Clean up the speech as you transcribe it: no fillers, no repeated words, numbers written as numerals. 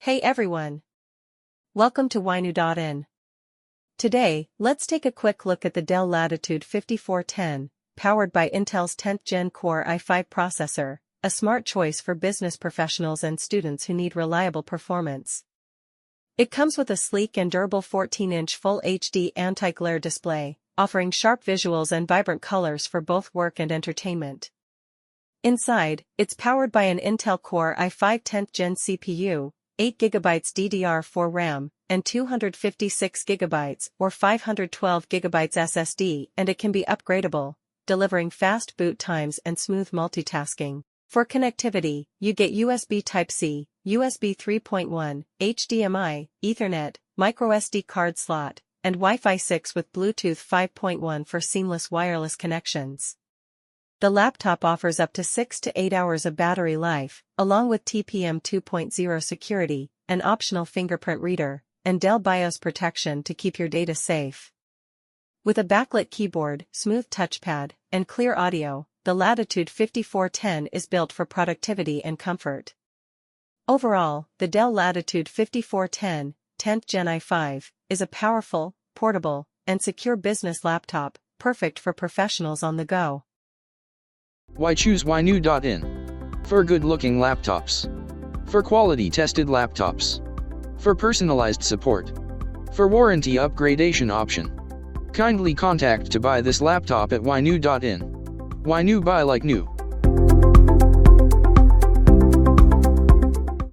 Hey everyone! Welcome to whynew.in. Today, let's take a quick look at the Dell Latitude 5410, powered by Intel's 10th Gen Core i5 processor, a smart choice for business professionals and students who need reliable performance. It comes with a sleek and durable 14-inch Full HD anti-glare display, offering sharp visuals and vibrant colors for both work and entertainment. Inside, it's powered by an Intel Core i5 10th Gen CPU, 8GB DDR4 RAM, and 256GB or 512GB SSD, and it can be upgradable, delivering fast boot times and smooth multitasking. For connectivity, you get USB Type-C, USB 3.1, HDMI, Ethernet, microSD card slot, and Wi-Fi 6 with Bluetooth 5.1 for seamless wireless connections. The laptop offers up to 6 to 8 hours of battery life, along with TPM 2.0 security, an optional fingerprint reader, and Dell BIOS protection to keep your data safe. With a backlit keyboard, smooth touchpad, and clear audio, the Latitude 5410 is built for productivity and comfort. Overall, the Dell Latitude 5410, 10th Gen i5, is a powerful, portable, and secure business laptop, perfect for professionals on the go. Why choose whynew.in? For good-looking laptops. For quality-tested laptops. For personalized support. For warranty upgradation option. Kindly contact to buy this laptop at whynew.in. Whynew, buy like new.